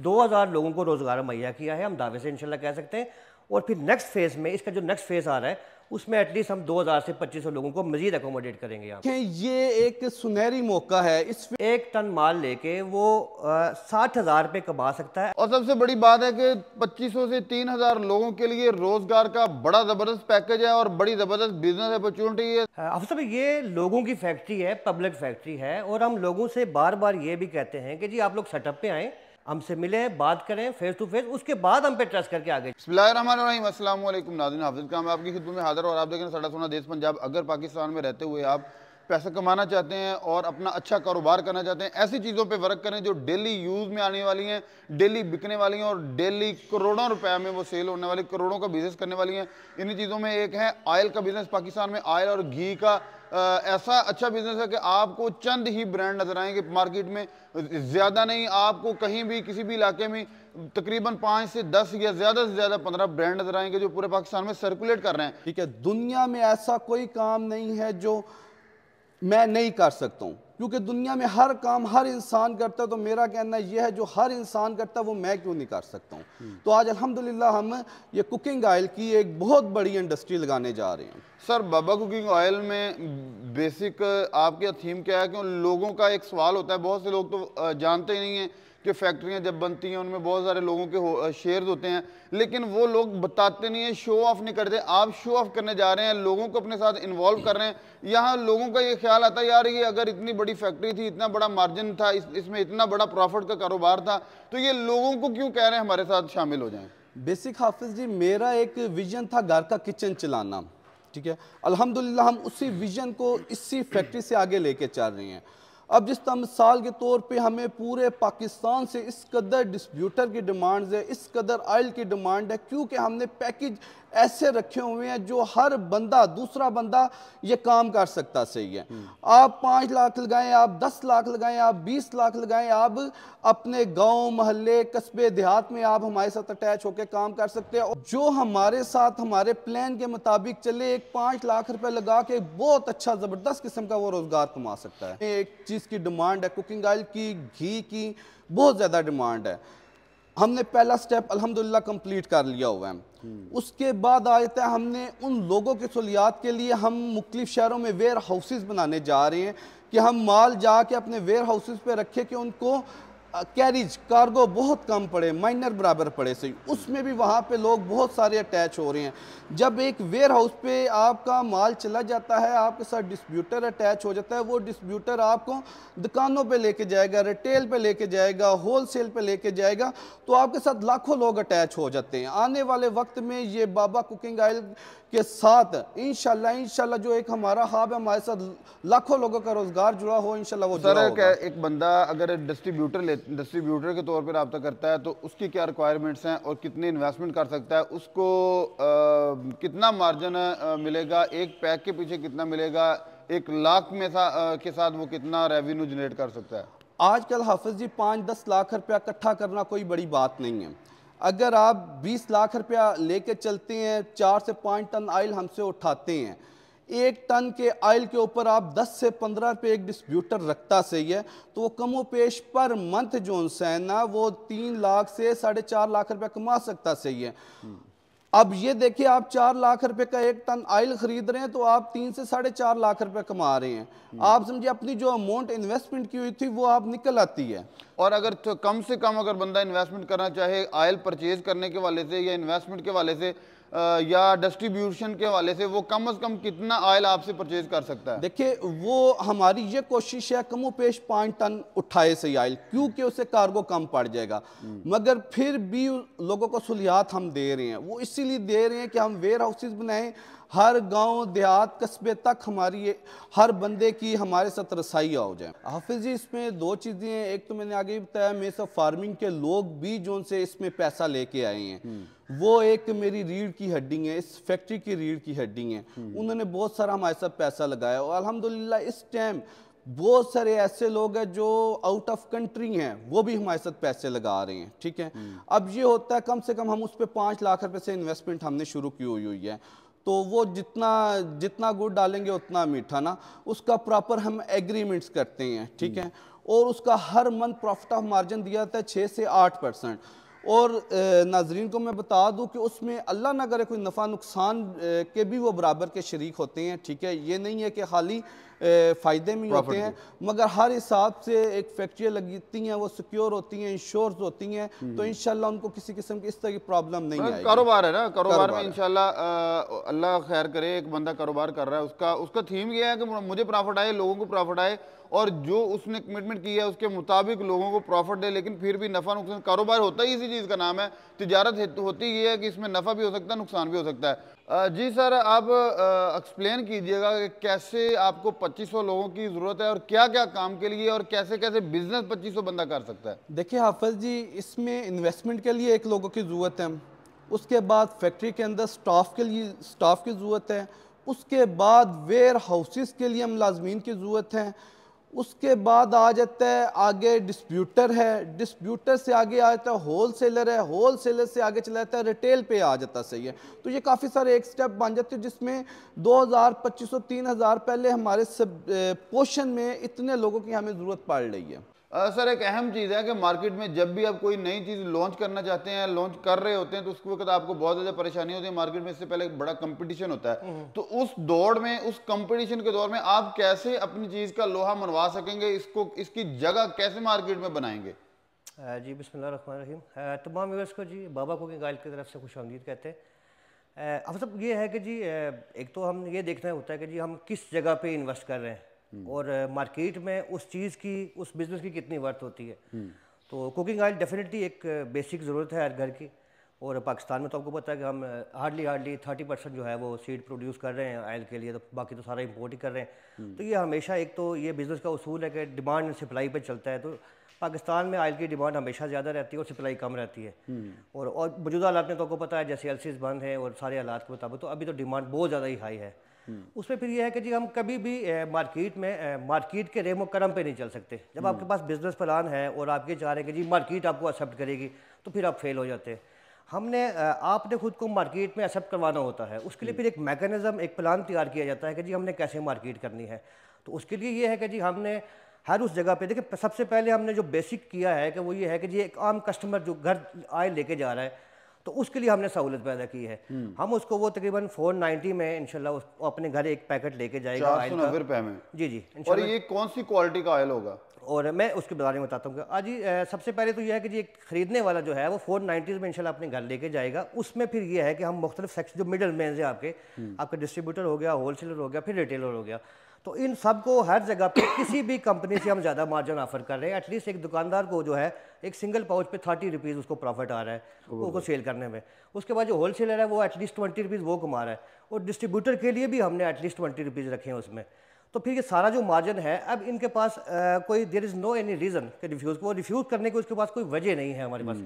2000 लोगों को रोज़गार मुहैया किया है, हम दावे से इंशाल्लाह कह सकते हैं। और फिर नेक्स्ट फेज़ में, इसका जो नेक्स्ट फेज़ आ रहा है, उसमें एटलीस्ट हम 2000 से 2500 लोगों को मजीद अकोमोडेट करेंगे। यहाँ ये एक सुनहरी मौका है। इस 1 टन माल लेके वो 60,000 रुपये कमा सकता है। और सबसे बड़ी बात है कि 2500 से 3000 लोगों के लिए रोजगार का बड़ा जबरदस्त पैकेज है और बड़ी जबरदस्त बिजनेस अपॉर्चुनिटी है। अफसर ये लोगों की फैक्ट्री है, पब्लिक फैक्ट्री है, और हम लोगों से बार बार ये भी कहते हैं कि जी आप लोग सेटअप पे आएँ, हमसे मिलें, बात करें फेस टू फेस, उसके बाद हम पे ट्रस्ट करके आगे। बिस्मिल्लाहिर्रहमानिर्रहीम, अस्सलाम वालेकुम नाज़रीन, हाफिज़ का मैं आपकी खिदमत में हाज़िर और आप देखें साडा सोना देश पंजाब। अगर पाकिस्तान में रहते हुए आप पैसा कमाना चाहते हैं और अपना अच्छा कारोबार करना चाहते हैं, ऐसी चीज़ों पे वर्क करें जो डेली यूज़ में आने वाली हैं, डेली बिकने वाली हैं और डेली करोड़ों रुपए में वो सेल होने वाली, करोड़ों का बिजनेस करने वाली हैं। इन्हीं चीज़ों में एक है ऑयल का बिजनेस। पाकिस्तान में ऑयल और घी का ऐसा अच्छा बिजनेस है कि आपको चंद ही ब्रांड नजर आएंगे मार्केट में, ज़्यादा नहीं। आपको कहीं भी किसी भी इलाके में तकरीबन 5 से 10 या ज़्यादा से ज़्यादा 15 ब्रांड नजर आएंगे जो पूरे पाकिस्तान में सर्कुलेट कर रहे हैं। ठीक है, दुनिया में ऐसा कोई काम नहीं है जो मैं नहीं कर सकता हूँ, क्योंकि दुनिया में हर काम हर इंसान करता है। तो मेरा कहना यह है जो हर इंसान करता है वो मैं क्यों नहीं कर सकता हूँ। तो आज अल्हम्दुलिल्लाह हम ये कुकिंग ऑयल की एक बहुत बड़ी इंडस्ट्री लगाने जा रहे हैं। सर, बाबा कुकिंग ऑयल में बेसिक आपके थीम क्या है? क्यों लोगों का एक सवाल होता है, बहुत से लोग तो जानते ही नहीं हैं कि फैक्ट्रियां जब बनती हैं उनमें बहुत सारे लोगों के शेयर्स होते हैं, लेकिन वो लोग बताते नहीं हैं, शो ऑफ नहीं करते। आप शो ऑफ करने जा रहे हैं, लोगों को अपने साथ इन्वॉल्व कर रहे हैं। यहाँ लोगों का ये ख्याल आता है यार ये अगर इतनी बड़ी फैक्ट्री थी, इतना बड़ा मार्जिन था, इसमें इतना बड़ा प्रॉफिट का कारोबार था, तो ये लोगों को क्यों कह रहे हैं हमारे साथ शामिल हो जाएं? बेसिक हाफिज जी, मेरा एक विजन था घर का किचन चलाना। ठीक है, अल्हम्दुलिल्लाह हम उसी विजन को इसी फैक्ट्री से आगे लेके चल रहे हैं। अब जिस तरह मिसाल के तौर पे हमें पूरे पाकिस्तान से इस कदर डिस्ट्रीब्यूटर की डिमांड्स है, इस कदर ऑयल की डिमांड है, क्योंकि हमने पैकेज ऐसे रखे हुए हैं जो हर बंदा, दूसरा बंदा ये काम कर सकता। सही है, आप 5 लाख लगाएं, आप 10 लाख लगाएं, आप 20 लाख लगाएं, आप अपने गांव मोहल्ले कस्बे देहात में आप हमारे साथ अटैच होकर काम कर सकते हैं। और जो हमारे साथ हमारे प्लान के मुताबिक चले, एक 5 लाख रुपए लगा के बहुत अच्छा ज़बरदस्त किस्म का वो रोज़गार कमा सकता है। एक चीज़ की डिमांड है कुकिंग ऑयल की, घी की बहुत ज़्यादा डिमांड है। हमने पहला स्टेप अल्हम्दुलिल्लाह कंप्लीट कर लिया हुआ है। उसके बाद आ जाता है हमने उन लोगों की सहूलियात के लिए हम मुख्तलिफ शहरों में वेयर हाउसेज बनाने जा रहे हैं कि हम माल जाके अपने वेयर हाउसेज पे रखें कि उनको कैरिज कार्गो बहुत कम पड़े, माइनर बराबर पड़े। सही, उसमें भी वहाँ पे लोग बहुत सारे अटैच हो रहे हैं। जब एक वेयर हाउस पे आपका माल चला जाता है, आपके साथ डिस्ट्रीब्यूटर अटैच हो जाता है, वो डिस्ट्रीब्यूटर आपको दुकानों पे लेके जाएगा, रिटेल पे लेके जाएगा, होलसेल पे लेके जाएगा, तो आपके साथ लाखों लोग अटैच हो जाते हैं। आने वाले वक्त में ये बाबा कुकिंग ऑयल के साथ इंशाल्लाह जो एक हमारा हब है, हमारे साथ लाखों लोगों का रोजगार जुड़ा हो, इंशाल्लाह वो जुड़ा होगा। एक बंदा अगर डिस्ट्रीब्यूटर के तौर पर रब्ता करता है तो उसकी क्या रिक्वायरमेंट्स हैं और कितनी इन्वेस्टमेंट कर सकता है, उसको कितना मार्जिन मिलेगा, एक पैक के पीछे कितना मिलेगा, 1 लाख में के साथ वो कितना रेवेन्यू जनरेट कर सकता है? आजकल हाफिज जी 5-10 लाख रुपया इकट्ठा करना कोई बड़ी बात नहीं है। अगर आप 20 लाख रुपया लेके चलते हैं, 4 से 5 टन ऑयल हमसे उठाते हैं, 1 टन के ऑयल के ऊपर आप 10 से 15 रुपये एक डिस्ट्रीब्यूटर रखता। सही है, तो वो कमो पेश पर मंथ जो है ना, वो 3 लाख से 4.5 लाख रुपया कमा सकता। सही है, अब ये देखिए आप 4 लाख रुपए का 1 टन ऑयल खरीद रहे हैं तो आप 3 से 4.5 लाख रुपए कमा रहे हैं। आप समझिए अपनी जो अमाउंट इन्वेस्टमेंट की हुई थी वो आप निकल आती है। और अगर तो कम से कम अगर बंदा इन्वेस्टमेंट करना चाहे ऑयल परचेज करने के वाले से या इन्वेस्टमेंट के वाले से या डिस्ट्रीब्यूशन के वाले से, वो कम से कम कितना ऑयल आपसे परचेज कर सकता है? देखिए वो हमारी ये कोशिश है कमो पेश 5 टन उठाए से ऑयल, क्योंकि उसे कार्गो कम पड़ जाएगा। मगर फिर भी लोगों को सहूलियात हम दे रहे हैं, वो इसीलिए दे रहे हैं कि हम वेयर हाउसेज बनाएं, हर गांव देहात कस्बे तक हमारी हर बंदे की हमारे साथ रसाई हो जाए। हाफिज जी इसमें 2 चीज़ें हैं, एक तो मैंने आगे बताया मेरे साथ फार्मिंग के लोग भी जो से इसमें पैसा लेके आए हैं, वो एक मेरी रीढ़ की हड्डी है, इस फैक्ट्री की रीढ़ की हड्डी है। उन्होंने बहुत सारा हमारे साथ पैसा लगाया और अल्हम्दुलिल्लाह इस टाइम बहुत सारे ऐसे लोग हैं जो आउट ऑफ कंट्री हैं, वो भी हमारे साथ पैसे लगा रहे हैं। ठीक है, अब ये होता है कम से कम हम उस पर 5 लाख रुपए से इन्वेस्टमेंट हमने शुरू की हुई है, तो वो जितना गुड़ डालेंगे उतना मीठा ना, उसका प्रॉपर हम एग्रीमेंट्स करते हैं। ठीक है, और उसका हर मंथ प्रॉफिट ऑफ मार्जिन दिया जाता है 6 से 8%। और नाजरीन को मैं बता दूं कि उसमें अल्लाह न करे कोई नफ़ा नुकसान के भी वो बराबर के शरीक होते हैं, ठीक है। ये नहीं है कि खाली फ़ायदे में होते हैं, मगर हर हिसाब से एक फैक्ट्रियाँ लगती हैं, वो सिक्योर होती हैं, इंश्योर्स होती हैं, तो इंशाल्लाह उनको किसी किस्म की इस तरह की प्रॉब्लम नहीं आएगी। कारोबार है ना, कारोबार में इंशाल्लाह अल्लाह खैर करे। एक बंदा कारोबार कर रहा है, उसका थीम ये है कि मुझे प्रॉफिट आए, लोगों को प्रॉफिट आए, और जो उसने कमिटमेंट की है उसके मुताबिक लोगों को प्रॉफिट दे, लेकिन फिर भी नफ़ा नुकसान। कारोबार होता ही इसी चीज़ का नाम है, तिजारत होती ये है कि इसमें नफ़ा भी हो सकता है, नुकसान भी हो सकता है। जी सर, आप एक्सप्लेन कीजिएगा कि कैसे आपको 2500 लोगों की ज़रूरत है और क्या क्या काम के लिए, और कैसे कैसे बिजनेस 2500 बंदा कर सकता है। देखिए हाफिज जी, इसमें इन्वेस्टमेंट के लिए एक लोगों की ज़रूरत है, उसके बाद फैक्ट्री के अंदर स्टाफ के लिए स्टाफ की ज़रूरत है, उसके बाद वेयर हाउसेस के लिए मुलाजमीन की ज़रूरत है, उसके बाद आ जाता है आगे डिस्ट्रीब्यूटर है, डिस्ट्रीब्यूटर से आगे आ जाता है होल सेलर है, होल सेलर से आगे चला जाता है रिटेल पे आ जाता है, सही है। तो ये काफ़ी सारे एक स्टेप बन जाते हैं जिसमें 2000, 2500, 3000 पहले हमारे सब पोर्शन में इतने लोगों की हमें ज़रूरत पड़ रही है। सर, एक अहम चीज़ है कि मार्केट में जब भी आप कोई नई चीज़ लॉन्च करना चाहते हैं, लॉन्च कर रहे होते हैं, तो उसके वक्त आपको बहुत ज़्यादा परेशानी होती है। मार्केट में इससे पहले एक बड़ा कंपटीशन होता है, तो उस दौड़ में, उस कंपटीशन के दौर में आप कैसे अपनी चीज़ का लोहा मनवा सकेंगे, इसकी जगह कैसे मार्केट में बनाएंगे? जी बिस्मिल्लाहिर्रहमानिर्रहीम। तमाम व्यूअर्स को जी बाबा कुकिंग ऑयल की तरफ से खुशामदीद कहते हैं। अब सब ये है कि जी एक तो हम ये देखना होता है कि जी हम किस जगह पे इन्वेस्ट कर रहे हैं और मार्केट में उस चीज़ की, उस बिज़नेस की कितनी वर्थ होती है। तो कुकिंग ऑयल डेफिनेटली एक बेसिक ज़रूरत है हर घर की। और पाकिस्तान में तो आपको पता है कि हम हार्डली 30% जो है वो सीड प्रोड्यूस कर रहे हैं ऑयल के लिए, तो बाकी तो सारा इंपोर्ट ही कर रहे हैं। तो ये हमेशा एक तो ये बिज़नेस का उसूल है कि डिमांड एंड सप्लाई पे चलता है। तो पाकिस्तान में ऑयल की डिमांड हमेशा ज़्यादा रहती है और सप्लाई कम रहती है। और मौजूदा हालात में तो आपको पता है जैसे एलसीज बंद है और सारे हालात के मुताबिक, तो अभी तो डिमांड बहुत ज़्यादा ही हाई है। उसमें फिर यह है कि जी हम कभी भी मार्केट के रेमो करम पे नहीं चल सकते। जब आपके पास बिजनेस प्लान है और आप ये चाह रहे हैं कि जी मार्केट आपको एक्सेप्ट करेगी, तो फिर आप फेल हो जाते हैं। आपने खुद को मार्केट में एक्सेप्ट करवाना होता है, उसके लिए फिर एक मैकेनिज्म, एक प्लान तैयार किया जाता है कि जी हमने कैसे मार्केट करनी है। तो उसके लिए ये है कि जी हमने हर उस जगह पे देखिए, सबसे पहले हमने जो बेसिक किया है कि वो ये है कि जी एक आम कस्टमर जो घर आए लेके जा रहा है, तो उसके लिए हमने सहूलत पैदा की है। हम उसको वो तकरीबन 490 में इंशाल्लाह अपने घर एक पैकेट लेके जाएगा ऑयल का। 490 रुपए में? जी जी। और ये कौन सी क्वालिटी का ऑयल होगा? और मैं उसके बारे में बताता हूँ। आज ही सबसे पहले तो यह है कि जी एक खरीदने वाला जो है वो 490 में इंशाल्लाह अपने घर लेके जाएगा। उसमें फिर ये है कि हम मुख्तलिफ सेक्शन, जो मिडल मैन है आपके डिस्ट्रीब्यूटर हो गया, होल सेलर हो गया, फिर रिटेलर हो गया, तो इन सब को हर जगह पे किसी भी कंपनी से हम ज़्यादा मार्जिन ऑफर कर रहे हैं। एटलीस्ट एक दुकानदार को जो है एक सिंगल पाउच पे 30 रुपीज़ उसको प्रॉफिट आ रहा है उसको सेल करने में। उसके बाद जो होल सेलर है वो एटलीस्ट 20 रुपीज़ वो कमा रहा है, और डिस्ट्रीब्यूटर के लिए भी हमने एटलीस्ट 20 रुपीज़ रखे हैं उसमें। तो फिर ये सारा जो मार्जिन है, अब इनके पास कोई there is no any reason कि रिफ्यूज़ करने की उसके पास कोई वजह नहीं है हमारे पास।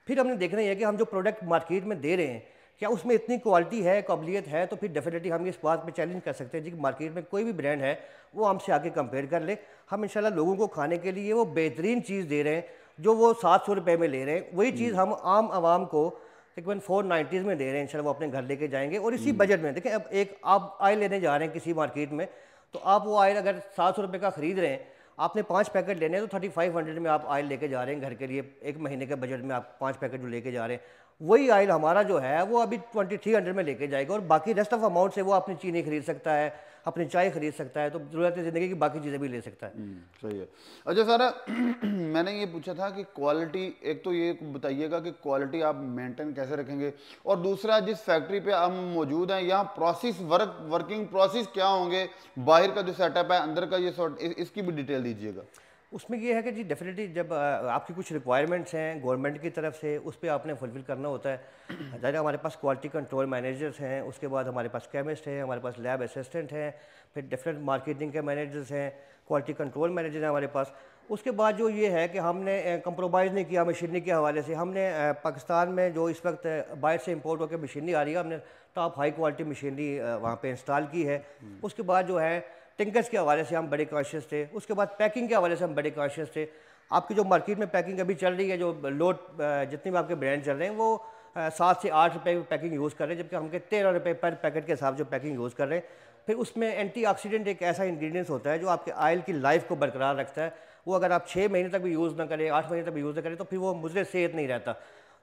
फिर हमने देखना ही है कि हम जो प्रोडक्ट मार्केट में दे रहे हैं क्या उसमें इतनी क्वालिटी है, काबिलियत है। तो फिर डेफिनेटली हम इस बात पे चैलेंज कर सकते हैं जी कि मार्केट में कोई भी ब्रांड है वो हमसे आके कंपेयर कर ले। हम इंशाल्लाह लोगों को खाने के लिए वो बेहतरीन चीज़ दे रहे हैं जो वो 700 रुपये में ले रहे हैं, वही चीज़ हम आम आवाम को तकरीबन 490 में दे रहे हैं। इंशाल्लाह वो अपने घर लेके जाएंगे और इसी बजट में। देखिए, अब एक आप ऑयल लेने जा रहे हैं किसी मार्केट में, तो आप वो ऑयल अगर 700 रुपये का ख़रीद रहे हैं, आपने 5 पैकेट लेने हैं, तो 3500 में आप ऑयल लेके जा रहे हैं घर के लिए। एक महीने के बजट में आप 5 पैकेट जो लेके जा रहे हैं, वही ऑयल हमारा जो है वो अभी 2300 में लेके जाएगा, और बाकी रेस्ट ऑफ अमाउंट से वो अपनी चीनी खरीद सकता है, अपनी चाय खरीद सकता है, तो ज़रूरत ज़िंदगी की बाकी चीज़ें भी ले सकता है। सही है। अच्छा सर, मैंने ये पूछा था कि क्वालिटी, एक तो ये बताइएगा कि क्वालिटी आप मेंटेन कैसे रखेंगे, और दूसरा जिस फैक्ट्री पे हम मौजूद हैं यहाँ वर्किंग प्रोसेस क्या होंगे, बाहर का जो सेटअप है, अंदर का ये इसकी भी डिटेल दीजिएगा। उसमें ये है कि जी डेफिनेटली जब आपकी कुछ रिक्वायरमेंट्स हैं गवर्नमेंट की तरफ से, उस पर आपने फुलफिल करना होता है। ज़्यादा हमारे पास क्वालिटी कंट्रोल मैनेजर्स हैं, उसके बाद हमारे पास केमिस्ट हैं, हमारे पास लैब असिस्टेंट हैं, फिर डिफरेंट मार्केटिंग के मैनेजर्स हैं, क्वालिटी कंट्रोल मैनेजर हैं हमारे पास। उसके बाद जो ये है कि हमने कंप्रोमाइज़ नहीं किया मशीनरी के हवाले से। हमने पाकिस्तान में जो इस वक्त बाहर से इंपोर्ट होकर मशीनरी आ रही है, हमने टॉप हाई क्वालिटी मशीनरी वहाँ पर इंस्टॉल की है। उसके बाद जो है टिंकर्स के हवाले से हम बड़े कॉन्शियस थे। उसके बाद पैकिंग के हवाले से हम बड़े कॉन्शियस थे। आपकी जो मार्केट में पैकिंग अभी चल रही है, जो लोड जितने भी आपके ब्रांड चल रहे हैं, वो 7 से 8 रुपये की पैकिंग यूज़ कर रहे हैं, जबकि हम 13 रुपये पर पैकेट के हिसाब जो पैकिंग यूज़ कर रहे हैं। फिर उसमें एंटीऑक्सीडेंट एक ऐसा इंग्रेडिएंट्स होता है जो आपके ऑयल की लाइफ को बरकरार रखता है। वो अगर आप 6 महीने तक भी यूज़ ना करें, 8 महीने तक भी यूज़ ना करें, तो फिर वो मुझे सेहत नहीं रहता।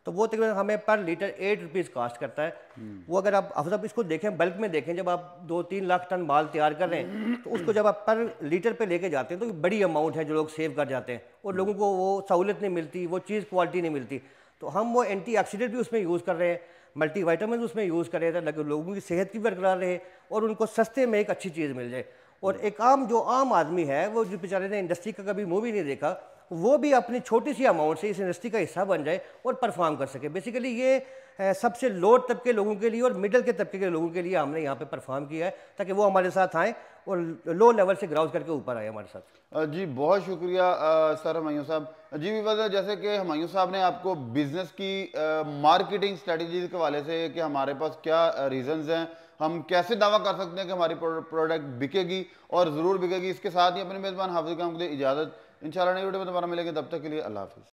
तो वो तकरीबन हमें पर लीटर 8 रुपीज़ कास्ट करता है। वो अगर आप मतलब इसको देखें, बल्क में देखें, जब आप 2-3 लाख टन माल तैयार कर रहे हैं, तो उसको जब आप पर लीटर पे लेके जाते हैं तो बड़ी अमाउंट है जो लोग सेव कर जाते हैं, और लोगों को वो सहूलत नहीं मिलती, वो चीज़ क्वालिटी नहीं मिलती। तो हम वो एंटीऑक्सीडेंट भी उसमें यूज़ कर रहे हैं, मल्टीविटामिन उसमें यूज़ कर रहे थे, ताकि लोगों की सेहत भी बरकरार रहे और उनको सस्ते में एक अच्छी चीज़ मिल जाए। और एक आम आदमी है, वो जो बेचारे ने इंडस्ट्री का कभी मुँह भी नहीं देखा, वो भी अपनी छोटी सी अमाउंट से इस इंडस्ट्री का हिस्सा बन जाए और परफॉर्म कर सके। बेसिकली ये सबसे लोअर तबके के लोगों के लिए और मिडिल के तबके के लोगों के लिए हमने यहाँ पे परफॉर्म किया है, ताकि वो हमारे साथ आएँ और लो लेवल से ग्राउज करके ऊपर आए हमारे साथ। जी बहुत शुक्रिया सर हुमायूं साहब। जी विवाद, जैसे कि हुमायूं साहब ने आपको बिजनेस की मार्केटिंग स्ट्रेटजी के हवाले से कि हमारे पास क्या रीजंस हैं, हम कैसे दावा कर सकते हैं कि हमारी प्रोडक्ट बिकेगी और ज़रूर बिकेगी, इसके साथ ही अपने मेज़बान हाफिज़ खान को इजाज़त। इंशाल्लाह नई वीडियो में दोबारा मिलेंगे, तब तक के लिए अल्लाह हाफिज़।